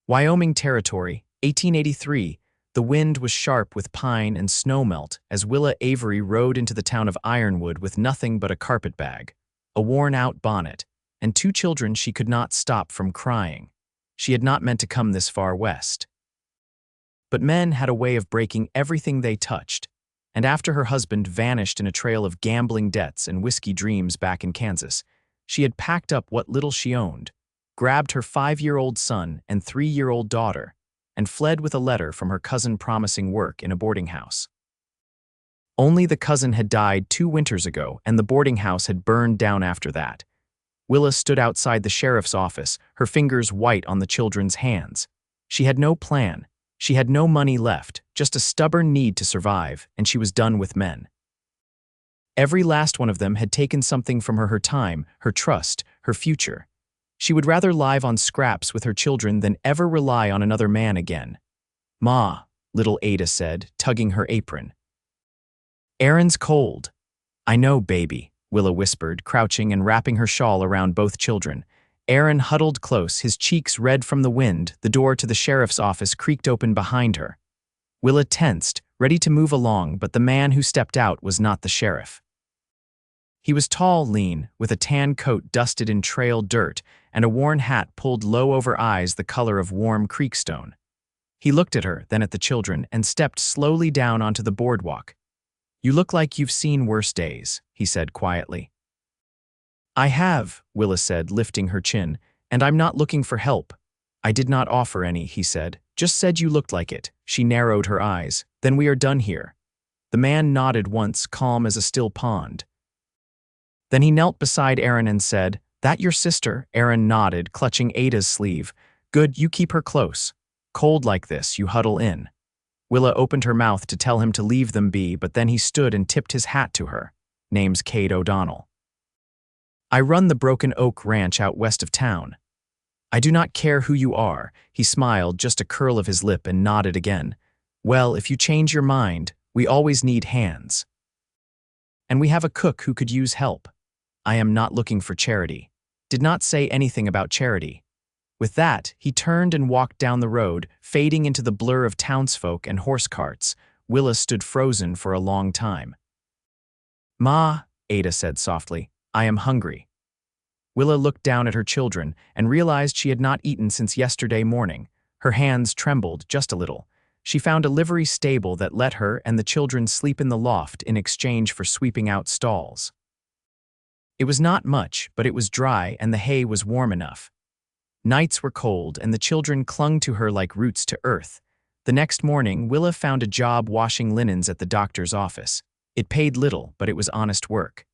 Wyoming Territory, 1883. The wind was sharp with pine and snowmelt as Willa Avery rode into the town of Ironwood with nothing but a carpet bag, a worn-out bonnet, and two children. She could not stop from crying. She had not meant to come this far west. But men had a way of breaking everything they touched, and after her husband vanished in a trail of gambling debts and whiskey dreams back in Kansas, she had packed up what little she owned, grabbed her 5-year-old son and 3-year-old daughter, and fled with a letter from her cousin promising work in a boarding house. Only the cousin had died 2 winters ago, and the boarding house had burned down after that. Willa stood outside the sheriff's office, her fingers white on the children's hands. She had no plan. She had no money left, just a stubborn need to survive, and she was done with men. Every last one of them had taken something from her time, her trust, her future. She would rather live on scraps with her children than ever rely on another man again. "Ma," little Ada said, tugging her apron. "Aaron's cold." "I know, baby," Willa whispered, crouching and wrapping her shawl around both children. Aaron huddled close, his cheeks red from the wind. The door to the sheriff's office creaked open behind her. Willa tensed, ready to move along, but the man who stepped out was not the sheriff. He was tall, lean, with a tan coat dusted in trail dirt and a worn hat pulled low over eyes the color of warm creekstone. He looked at her, then at the children, and stepped slowly down onto the boardwalk. "You look like you've seen worse days," he said quietly. "I have," Willa said, lifting her chin, "and I'm not looking for help." "I did not offer any," he said. "Just said you looked like it." She narrowed her eyes. "Then we are done here." The man nodded once, calm as a still pond. Then he knelt beside Aaron and said, "That your sister?" Aaron nodded, clutching Ada's sleeve. "Good, you keep her close. Cold like this, you huddle in." Willa opened her mouth to tell him to leave them be, but then he stood and tipped his hat to her. "Name's Kade O'Donnell. I run the Broken Oak Ranch out west of town." "I do not care who you are." He smiled, just a curl of his lip, and nodded again. "Well, if you change your mind, we always need hands. And we have a cook who could use help. I am not looking for charity." Did not say anything about charity. With that, he turned and walked down the road, fading into the blur of townsfolk and horse carts. Willa stood frozen for a long time. "Ma," Ada said softly, "I am hungry." Willa looked down at her children and realized she had not eaten since yesterday morning. Her hands trembled just a little. She found a livery stable that let her and the children sleep in the loft in exchange for sweeping out stalls. It was not much, but it was dry and the hay was warm enough. Nights were cold and the children clung to her like roots to earth. The next morning, Willa found a job washing linens at the doctor's office. It paid little, but it was honest work.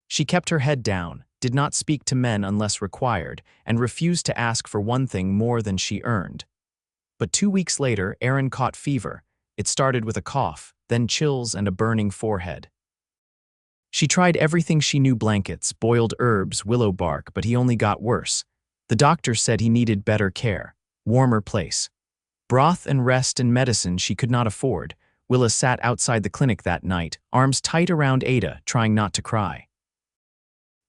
She kept her head down, did not speak to men unless required, and refused to ask for one thing more than she earned. But 2 weeks later, Aaron caught fever. It started with a cough, then chills and a burning forehead. She tried everything she knew: blankets, boiled herbs, willow bark, but he only got worse. The doctor said he needed better care, warmer place. Broth and rest and medicine she could not afford. Willa sat outside the clinic that night, arms tight around Ada, trying not to cry.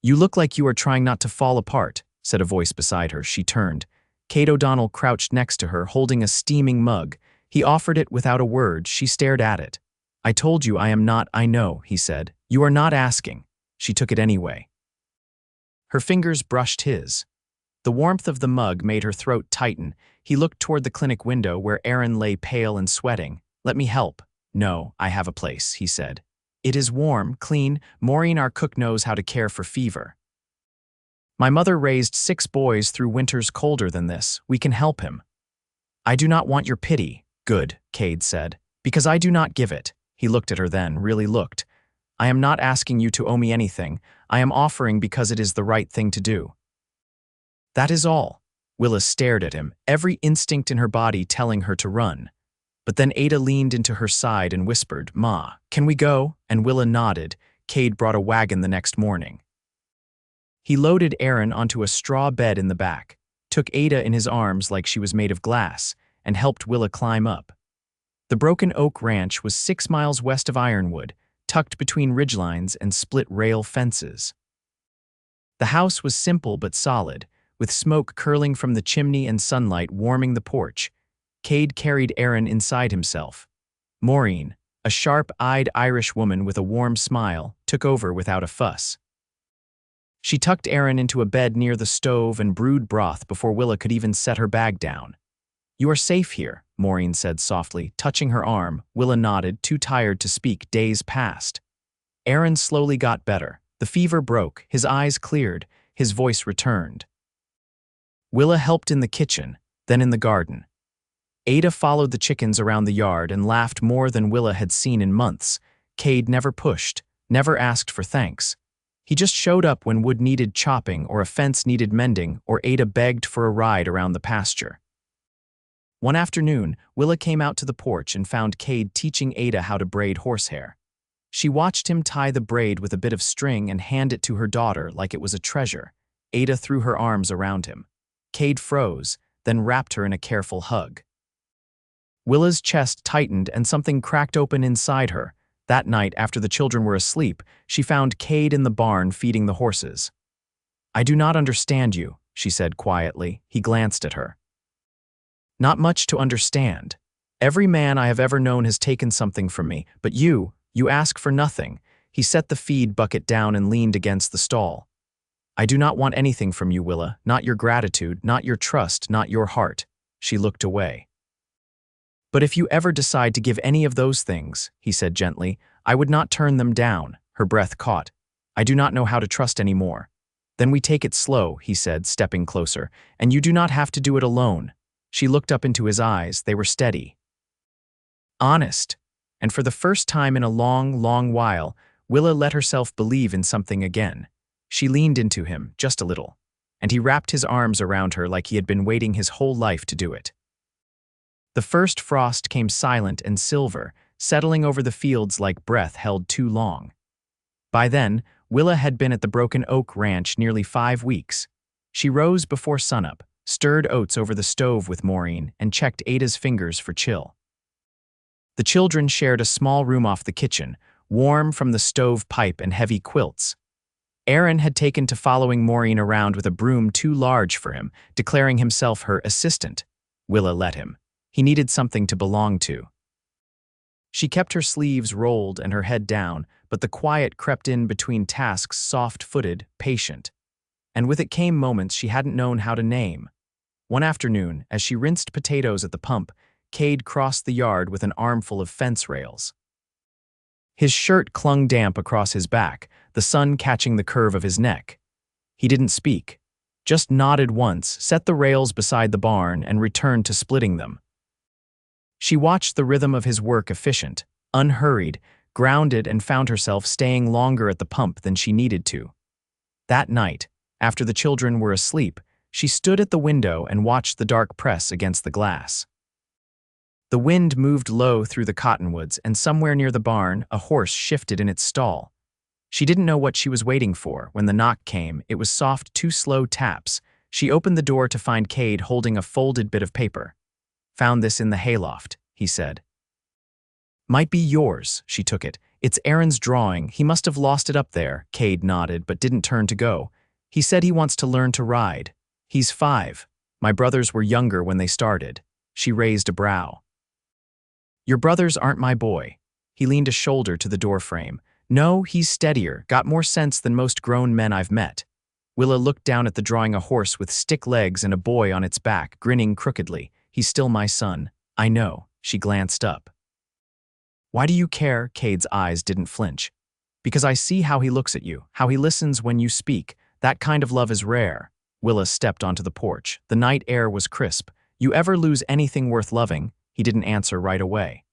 "You look like you are trying not to fall apart," said a voice beside her. She turned. Kade O'Donnell crouched next to her, holding a steaming mug. He offered it without a word. She stared at it. "I told you I am not." "I know," he said. "You are not asking." She took it anyway. Her fingers brushed his. The warmth of the mug made her throat tighten. He looked toward the clinic window where Aaron lay pale and sweating. "Let me help." "No, I have a place," he said. "It is warm, clean. Maureen, our cook, knows how to care for fever. My mother raised 6 boys through winters colder than this. We can help him." "I do not want your pity." "Good," Kade said, "because I do not give it." He looked at her then, really looked. "I am not asking you to owe me anything. I am offering because it is the right thing to do. That is all." Willa stared at him, every instinct in her body telling her to run. But then Ada leaned into her side and whispered, "Ma, can we go?" And Willa nodded. Kade brought a wagon the next morning. He loaded Aaron onto a straw bed in the back, took Ada in his arms like she was made of glass, and helped Willa climb up. The Broken Oak Ranch was 6 miles west of Ironwood, tucked between ridgelines and split rail fences. The house was simple but solid, with smoke curling from the chimney and sunlight warming the porch. Kade carried Aaron inside himself. Maureen, a sharp-eyed Irish woman with a warm smile, took over without a fuss. She tucked Aaron into a bed near the stove and brewed broth before Willa could even set her bag down. "You are safe here," Maureen said softly, touching her arm. Willa nodded, too tired to speak. Days passed. Aaron slowly got better. The fever broke, his eyes cleared, his voice returned. Willa helped in the kitchen, then in the garden. Ada followed the chickens around the yard and laughed more than Willa had seen in months. Kade never pushed, never asked for thanks. He just showed up when wood needed chopping or a fence needed mending or Ada begged for a ride around the pasture. One afternoon, Willa came out to the porch and found Kade teaching Ada how to braid horsehair. She watched him tie the braid with a bit of string and hand it to her daughter like it was a treasure. Ada threw her arms around him. Kade froze, then wrapped her in a careful hug. Willa's chest tightened and something cracked open inside her. That night, after the children were asleep, she found Kade in the barn feeding the horses. "I do not understand you," she said quietly. He glanced at her. "Not much to understand. Every man I have ever known has taken something from me, but you ask for nothing." He set the feed bucket down and leaned against the stall. "I do not want anything from you, Willa, not your gratitude, not your trust, not your heart." She looked away. "But if you ever decide to give any of those things," he said gently, "I would not turn them down." Her breath caught. "I do not know how to trust anymore." "Then we take it slow," he said, stepping closer, "and you do not have to do it alone." She looked up into his eyes. They were steady. Honest. And for the first time in a long, long while, Willa let herself believe in something again. She leaned into him, just a little, and he wrapped his arms around her like he had been waiting his whole life to do it. The first frost came silent and silver, settling over the fields like breath held too long. By then, Willa had been at the Broken Oak Ranch nearly 5 weeks. She rose before sunup, stirred oats over the stove with Maureen, and checked Ada's fingers for chill. The children shared a small room off the kitchen, warm from the stove pipe and heavy quilts. Aaron had taken to following Maureen around with a broom too large for him, declaring himself her assistant. Willa let him. He needed something to belong to. She kept her sleeves rolled and her head down, but the quiet crept in between tasks, soft-footed, patient. And with it came moments she hadn't known how to name. One afternoon, as she rinsed potatoes at the pump, Kade crossed the yard with an armful of fence rails. His shirt clung damp across his back, the sun catching the curve of his neck. He didn't speak, just nodded once, set the rails beside the barn, and returned to splitting them. She watched the rhythm of his work, efficient, unhurried, grounded, and found herself staying longer at the pump than she needed to. That night, after the children were asleep, she stood at the window and watched the dark press against the glass. The wind moved low through the cottonwoods, and somewhere near the barn, a horse shifted in its stall. She didn't know what she was waiting for. When the knock came, it was soft, 2 slow taps. She opened the door to find Kade holding a folded bit of paper. "Found this in the hayloft," he said. "Might be yours." She took it. "It's Aaron's drawing. He must have lost it up there." Kade nodded, but didn't turn to go. "He said he wants to learn to ride. He's 5. My brothers were younger when they started." She raised a brow. "Your brothers aren't my boy." He leaned a shoulder to the doorframe. "No, he's steadier, got more sense than most grown men I've met." Willa looked down at the drawing, a horse with stick legs and a boy on its back, grinning crookedly. "He's still my son." "I know." She glanced up. "Why do you care?" Kade's eyes didn't flinch. "Because I see how he looks at you, how he listens when you speak. That kind of love is rare." Willa stepped onto the porch. The night air was crisp. "You ever lose anything worth loving?" He didn't answer right away.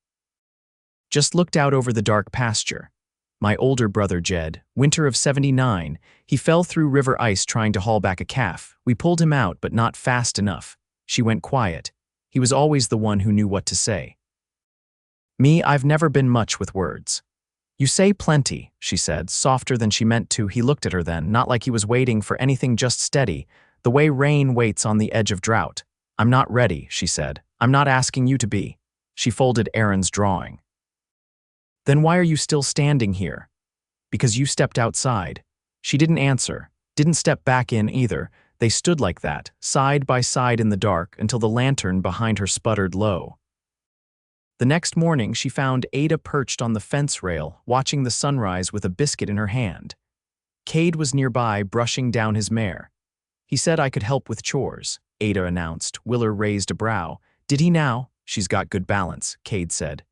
Just looked out over the dark pasture. "My older brother Jed, winter of '79, he fell through river ice trying to haul back a calf. We pulled him out, but not fast enough." She went quiet. He was always the one who knew what to say. "Me, I've never been much with words." "You say plenty," she said, softer than she meant to. He looked at her then, not like he was waiting for anything, just steady, the way rain waits on the edge of drought. "I'm not ready," she said. "I'm not asking you to be." She folded Aaron's drawing. "Then why are you still standing here?" "Because you stepped outside." She didn't answer, didn't step back in either. They stood like that, side by side in the dark, until the lantern behind her sputtered low. The next morning, she found Ada perched on the fence rail, watching the sunrise with a biscuit in her hand. Kade was nearby, brushing down his mare. "He said I could help with chores," Ada announced. Willa raised a brow. "Did he now?" "She's got good balance," Kade said.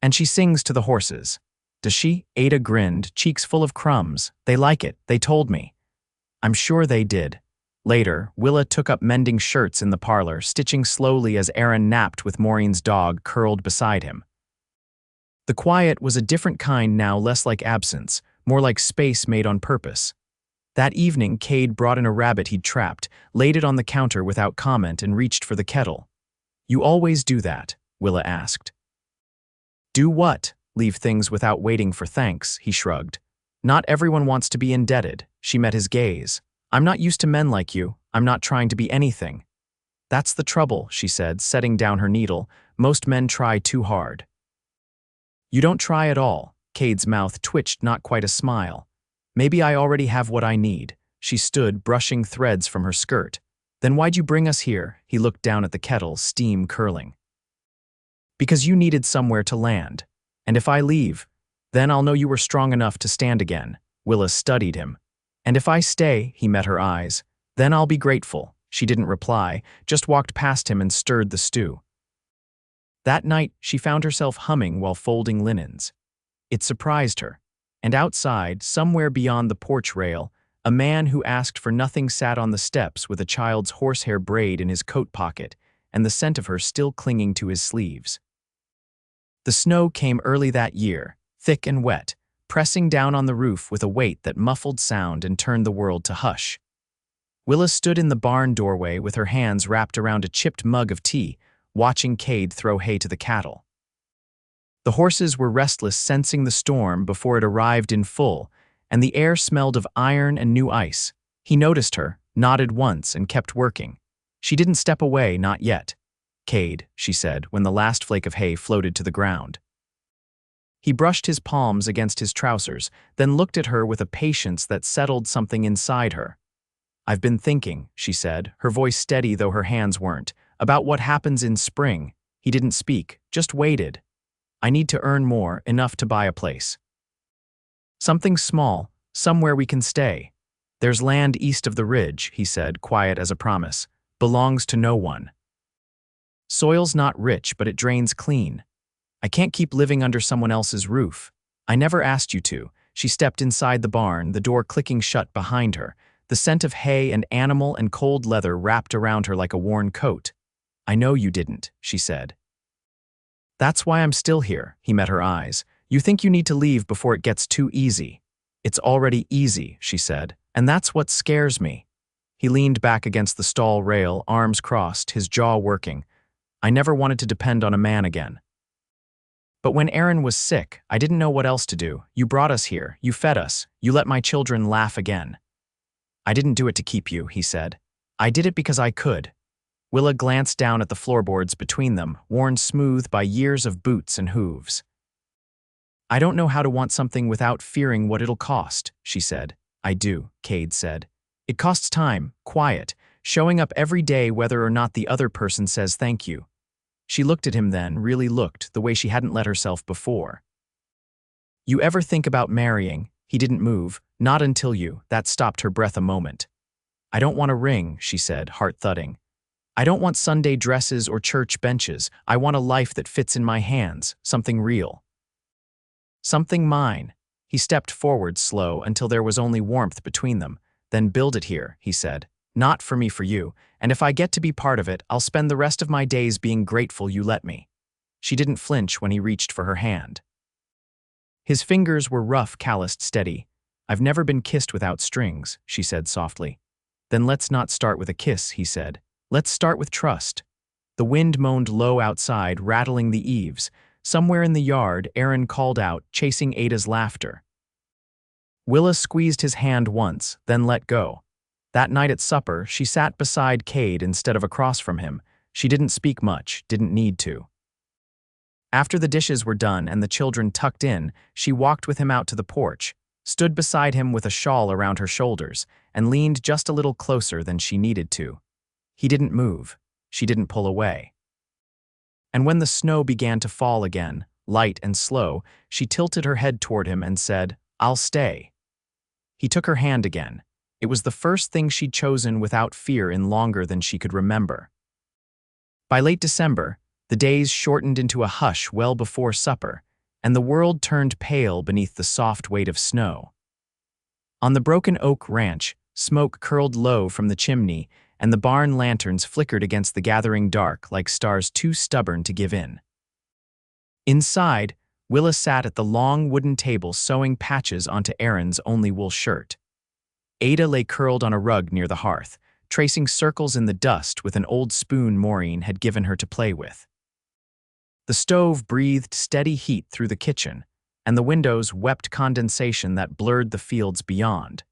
"And she sings to the horses." "Does she?" Ada grinned, cheeks full of crumbs. "They like it, they told me." "I'm sure they did." Later, Willa took up mending shirts in the parlor, stitching slowly as Aaron napped with Maureen's dog curled beside him. The quiet was a different kind now, less like absence, more like space made on purpose. That evening, Kade brought in a rabbit he'd trapped, laid it on the counter without comment, and reached for the kettle. "You always do that?" Willa asked. "Do what?" "Leave things without waiting for thanks," he shrugged. "Not everyone wants to be indebted." She met his gaze. "I'm not used to men like you. I'm not trying to be anything." "That's the trouble," she said, setting down her needle. "Most men try too hard." "You don't try at all." Kade's mouth twitched, not quite a smile. "Maybe I already have what I need." She stood, brushing threads from her skirt. "Then why'd you bring us here?" He looked down at the kettle, steam curling. "Because you needed somewhere to land. And if I leave, then I'll know you were strong enough to stand again." Willa studied him. "And if I stay," he met her eyes, "then I'll be grateful." She didn't reply, just walked past him and stirred the stew. That night, she found herself humming while folding linens. It surprised her. And outside, somewhere beyond the porch rail, a man who asked for nothing sat on the steps with a child's horsehair braid in his coat pocket, and the scent of her still clinging to his sleeves. The snow came early that year, thick and wet, pressing down on the roof with a weight that muffled sound and turned the world to hush. Willa stood in the barn doorway with her hands wrapped around a chipped mug of tea, watching Kade throw hay to the cattle. The horses were restless, sensing the storm before it arrived in full, and the air smelled of iron and new ice. He noticed her, nodded once, and kept working. She didn't step away, not yet. "Kade," she said, when the last flake of hay floated to the ground. He brushed his palms against his trousers, then looked at her with a patience that settled something inside her. "I've been thinking," she said, her voice steady though her hands weren't, "about what happens in spring." He didn't speak, just waited. "I need to earn more, enough to buy a place. Something small, somewhere we can stay. There's land east of the ridge," he said, quiet as a promise. "Belongs to no one. Soil's not rich, but it drains clean. I can't keep living under someone else's roof. I never asked you to." She stepped inside the barn, the door clicking shut behind her, the scent of hay and animal and cold leather wrapped around her like a worn coat. "I know you didn't," she said. "That's why I'm still here." He met her eyes. "You think you need to leave before it gets too easy." "It's already easy," she said, "and that's what scares me." He leaned back against the stall rail, arms crossed, his jaw working. "I never wanted to depend on a man again. But when Aaron was sick, I didn't know what else to do. You brought us here, you fed us, you let my children laugh again." "I didn't do it to keep you," he said. "I did it because I could." Willa glanced down at the floorboards between them, worn smooth by years of boots and hooves. "I don't know how to want something without fearing what it'll cost," she said. "I do," Kade said. "It costs time, quiet, showing up every day whether or not the other person says thank you." She looked at him then, really looked, the way she hadn't let herself before. "You ever think about marrying?" He didn't move, "Not until you." That stopped her breath a moment. "I don't want a ring," she said, heart thudding. "I don't want Sunday dresses or church benches. I want a life that fits in my hands, something real. Something mine." He stepped forward slow until there was only warmth between them. "Then build it here," he said. "Not for me, for you. And if I get to be part of it, I'll spend the rest of my days being grateful you let me." She didn't flinch when he reached for her hand. His fingers were rough, calloused, steady. "I've never been kissed without strings," she said softly. "Then let's not start with a kiss," he said. "Let's start with trust." The wind moaned low outside, rattling the eaves. Somewhere in the yard, Aaron called out, chasing Ada's laughter. Willa squeezed his hand once, then let go. That night at supper, she sat beside Kade instead of across from him. She didn't speak much, didn't need to. After the dishes were done and the children tucked in, she walked with him out to the porch. stood beside him with a shawl around her shoulders, and leaned just a little closer than she needed to. He didn't move. She didn't pull away. And when the snow began to fall again, light and slow, she tilted her head toward him and said, "I'll stay." He took her hand again. It was the first thing she'd chosen without fear in longer than she could remember. By late December, the days shortened into a hush well before supper, and the world turned pale beneath the soft weight of snow. On the Broken Oak Ranch, smoke curled low from the chimney, and the barn lanterns flickered against the gathering dark like stars too stubborn to give in. Inside, Willa sat at the long wooden table sewing patches onto Aaron's only wool shirt. Ada lay curled on a rug near the hearth, tracing circles in the dust with an old spoon Maureen had given her to play with. The stove breathed steady heat through the kitchen, and the windows wept condensation that blurred the fields beyond.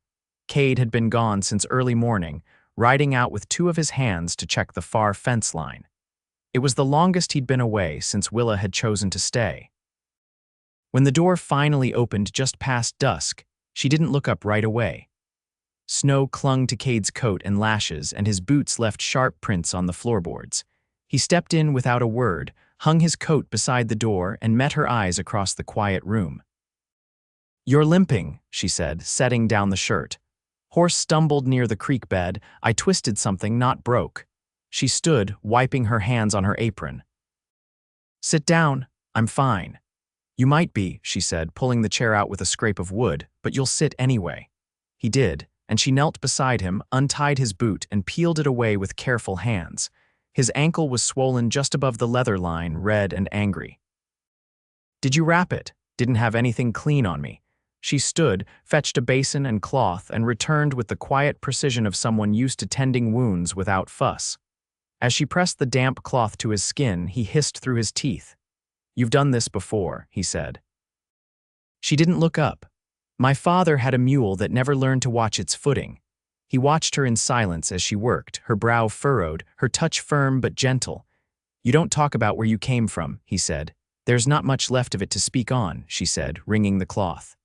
Kade had been gone since early morning, riding out with two of his hands to check the far fence line. It was the longest he'd been away since Willa had chosen to stay. When the door finally opened just past dusk, she didn't look up right away. Snow clung to Kade's coat and lashes, and his boots left sharp prints on the floorboards. He stepped in without a word, hung his coat beside the door, and met her eyes across the quiet room. "You're limping," she said, setting down the shirt. "Horse stumbled near the creek bed. I twisted something, not broke." She stood, wiping her hands on her apron. "Sit down. I'm fine." "You might be," she said, pulling the chair out with a scrape of wood, "but you'll sit anyway." He did, and she knelt beside him, untied his boot, and peeled it away with careful hands. His ankle was swollen just above the leather line, red and angry. "Did you wrap it? Didn't have anything clean on me." She stood, fetched a basin and cloth, and returned with the quiet precision of someone used to tending wounds without fuss. As she pressed the damp cloth to his skin, he hissed through his teeth. "You've done this before," he said. She didn't look up. "My father had a mule that never learned to watch its footing." He watched her in silence as she worked, her brow furrowed, her touch firm but gentle. "You don't talk about where you came from," he said. "There's not much left of it to speak on," she said, wringing the cloth.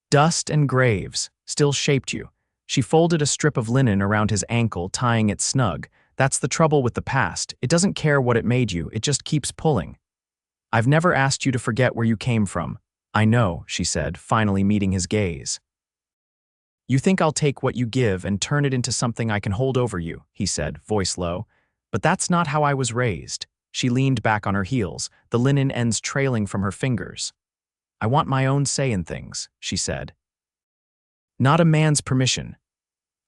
"Dust and graves still shaped you." She folded a strip of linen around his ankle, tying it snug. "That's the trouble with the past. It doesn't care what it made you, it just keeps pulling." "I've never asked you to forget where you came from." "I know," she said, finally meeting his gaze. "You think I'll take what you give and turn it into something I can hold over you," he said, voice low. "But that's not how I was raised." She leaned back on her heels, the linen ends trailing from her fingers. "I want my own say in things," she said. "Not a man's permission."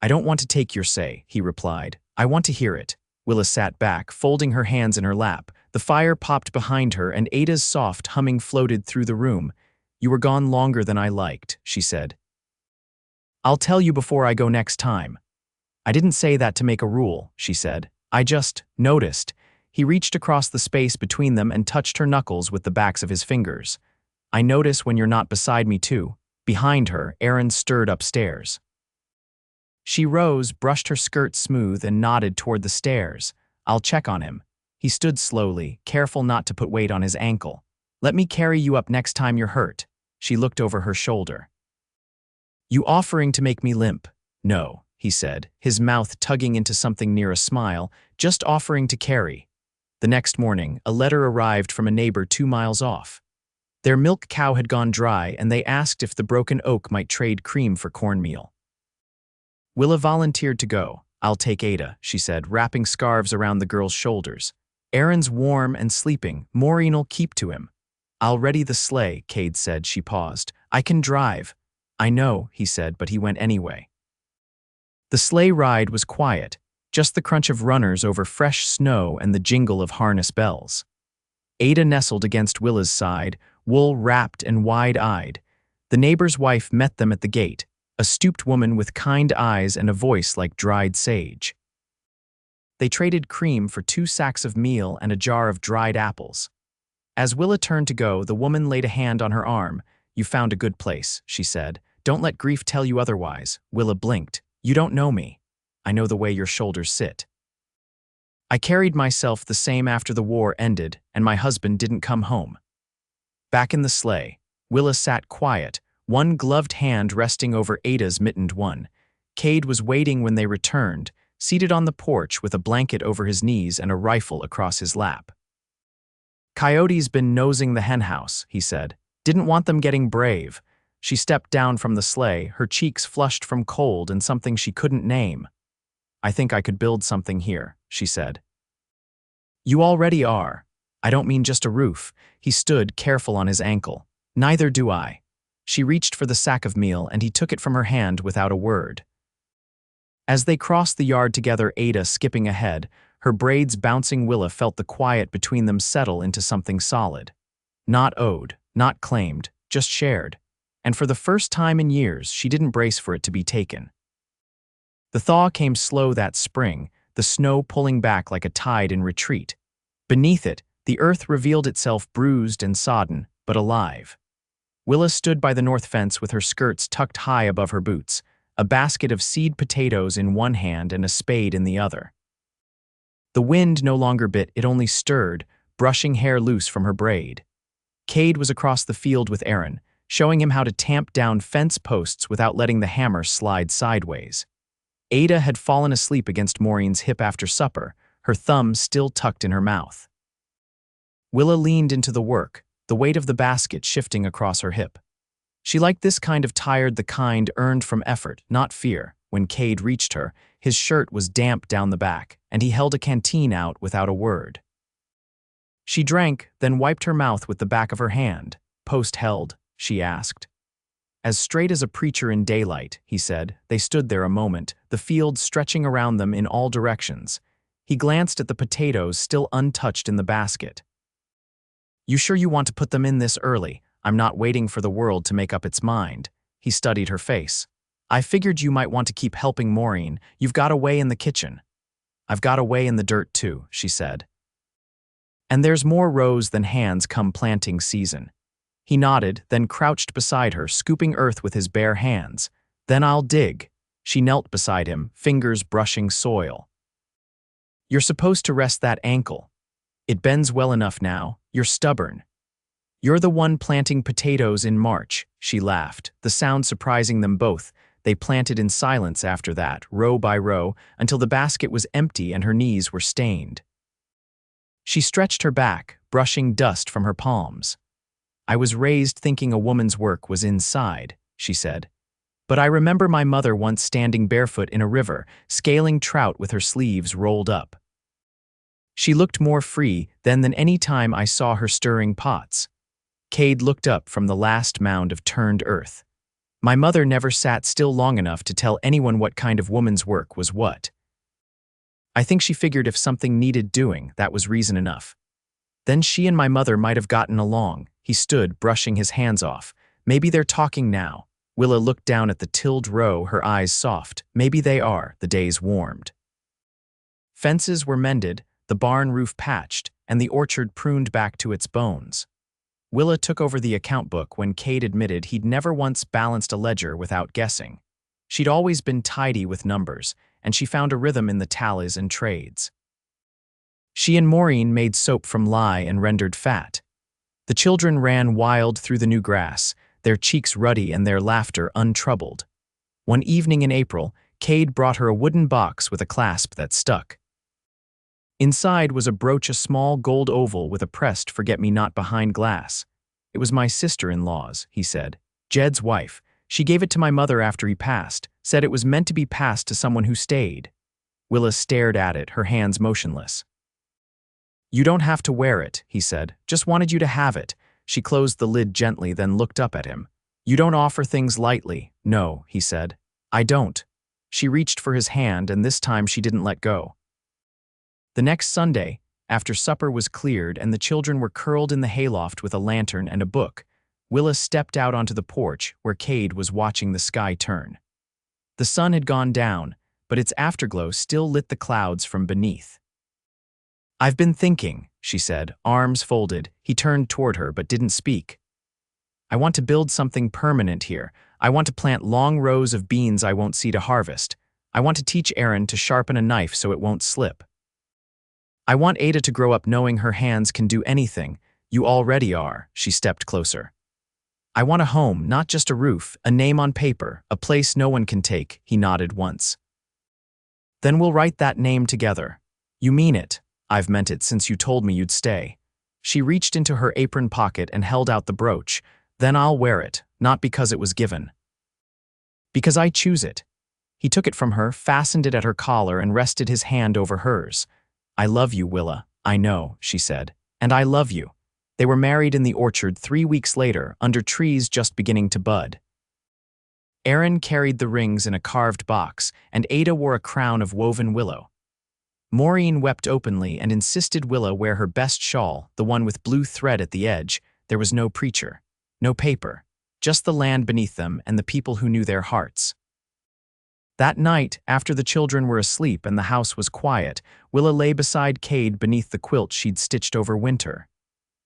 "I don't want to take your say," he replied. "I want to hear it." Willa sat back, folding her hands in her lap. The fire popped behind her, and Ada's soft humming floated through the room. "You were gone longer than I liked," she said. "I'll tell you before I go next time." "I didn't say that to make a rule," she said. "I just noticed." He reached across the space between them and touched her knuckles with the backs of his fingers. "I notice when you're not beside me too." Behind her, Aaron stirred upstairs. She rose, brushed her skirt smooth, and nodded toward the stairs. "I'll check on him." He stood slowly, careful not to put weight on his ankle. "Let me carry you up next time you're hurt." She looked over her shoulder. "You offering to make me limp?" "No," he said, his mouth tugging into something near a smile. "Just offering to carry." The next morning, a letter arrived from a neighbor 2 miles off. Their milk cow had gone dry, and they asked if the Broken Oak might trade cream for cornmeal. Willa volunteered to go. "I'll take Ada," she said, wrapping scarves around the girl's shoulders. "Aaron's warm and sleeping. Maureen'll keep to him." "I'll ready the sleigh," Kade said. She paused. "I can drive." "I know," he said, but he went anyway. The sleigh ride was quiet, just the crunch of runners over fresh snow and the jingle of harness bells. Ada nestled against Willa's side, wool wrapped and wide-eyed. The neighbor's wife met them at the gate, a stooped woman with kind eyes and a voice like dried sage. They traded cream for 2 sacks of meal and a jar of dried apples. As Willa turned to go, the woman laid a hand on her arm. "You found a good place," she said. "Don't let grief tell you otherwise." Willa blinked. "You don't know me. I know the way your shoulders sit. I carried myself the same after the war ended and my husband didn't come home." Back in the sleigh, Willa sat quiet, one gloved hand resting over Ada's mittened one. Kade was waiting when they returned, seated on the porch with a blanket over his knees and a rifle across his lap. "Coyote's been nosing the henhouse," he said. "Didn't want them getting brave." She stepped down from the sleigh, her cheeks flushed from cold and something she couldn't name. "I think I could build something here," she said. "You already are. I don't mean just a roof." He stood, careful on his ankle. "Neither do I." She reached for the sack of meal and he took it from her hand without a word. As they crossed the yard together, Ada skipping ahead, her braids bouncing, Willa felt the quiet between them settle into something solid. Not owed, not claimed, just shared. And for the first time in years, she didn't brace for it to be taken. The thaw came slow that spring, the snow pulling back like a tide in retreat. Beneath it, the earth revealed itself bruised and sodden, but alive. Willa stood by the north fence with her skirts tucked high above her boots, a basket of seed potatoes in one hand and a spade in the other. The wind no longer bit, it only stirred, brushing hair loose from her braid. Kade was across the field with Aaron, showing him how to tamp down fence posts without letting the hammer slide sideways. Ada had fallen asleep against Maureen's hip after supper, her thumb still tucked in her mouth. Willa leaned into the work, the weight of the basket shifting across her hip. She liked this kind of tired, the kind earned from effort, not fear. When Kade reached her, his shirt was damp down the back, and he held a canteen out without a word. She drank, then wiped her mouth with the back of her hand. "Post held?" she asked. "As straight as a preacher in daylight," he said. They stood there a moment, the field stretching around them in all directions. He glanced at the potatoes still untouched in the basket. "You sure you want to put them in this early? I'm not waiting for the world to make up its mind." He studied her face. "I figured you might want to keep helping Maureen. You've got a way in the kitchen." "I've got a way in the dirt too," she said. "And there's more rows than hands come planting season." He nodded, then crouched beside her, scooping earth with his bare hands. "Then I'll dig." She knelt beside him, fingers brushing soil. "You're supposed to rest that ankle. It bends well enough now. You're stubborn." "You're the one planting potatoes in March," she laughed, the sound surprising them both. They planted in silence after that, row by row, until the basket was empty and her knees were stained. She stretched her back, brushing dust from her palms. "I was raised thinking a woman's work was inside," she said. "But I remember my mother once standing barefoot in a river, scaling trout with her sleeves rolled up. She looked more free then than any time I saw her stirring pots." Kade looked up from the last mound of turned earth. "My mother never sat still long enough to tell anyone what kind of woman's work was what. I think she figured if something needed doing, that was reason enough. Then she and my mother might have gotten along." He stood, brushing his hands off. "Maybe they're talking now." Willa looked down at the tilled row, her eyes soft. "Maybe they are." The days warmed. Fences were mended, the barn roof patched, and the orchard pruned back to its bones. Willa took over the account book when Kade admitted he'd never once balanced a ledger without guessing. She'd always been tidy with numbers, and she found a rhythm in the tallies and trades. She and Maureen made soap from lye and rendered fat. The children ran wild through the new grass, their cheeks ruddy and their laughter untroubled. One evening in April, Kade brought her a wooden box with a clasp that stuck. Inside was a brooch, a small gold oval with a pressed forget-me-not behind glass. "It was my sister-in-law's," he said. "Jed's wife. She gave it to my mother after he passed, said it was meant to be passed to someone who stayed." Willa stared at it, her hands motionless. "You don't have to wear it," he said. "Just wanted you to have it." She closed the lid gently, then looked up at him. "You don't offer things lightly." "No," he said. "I don't." She reached for his hand, and this time she didn't let go. The next Sunday, after supper was cleared and the children were curled in the hayloft with a lantern and a book, Willa stepped out onto the porch where Kade was watching the sky turn. The sun had gone down, but its afterglow still lit the clouds from beneath. "I've been thinking," she said, arms folded. He turned toward her but didn't speak. "I want to build something permanent here. I want to plant long rows of beans I won't see to harvest. I want to teach Aaron to sharpen a knife so it won't slip. I want Ada to grow up knowing her hands can do anything." "You already are." She stepped closer. I want a home, not just a roof, a name on paper, a place no one can take, he nodded once. Then we'll write that name together. You mean it. I've meant it since you told me you'd stay. She reached into her apron pocket and held out the brooch. Then I'll wear it, not because it was given. Because I choose it. He took it from her, fastened it at her collar, and rested his hand over hers. I love you, Willa. I know, she said. And I love you. They were married in the orchard 3 weeks later, under trees just beginning to bud. Aaron carried the rings in a carved box, and Ada wore a crown of woven willow. Maureen wept openly and insisted Willa wear her best shawl, the one with blue thread at the edge. There was no preacher, no paper, just the land beneath them and the people who knew their hearts. That night, after the children were asleep and the house was quiet, Willa lay beside Kade beneath the quilt she'd stitched over winter.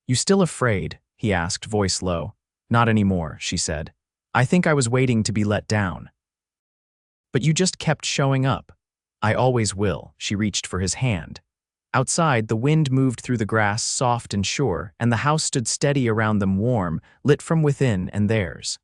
You still afraid? He asked, voice low. Not anymore, she said. I think I was waiting to be let down. But you just kept showing up. I always will. She reached for his hand. Outside, the wind moved through the grass, soft and sure, and the house stood steady around them, warm, lit from within and theirs.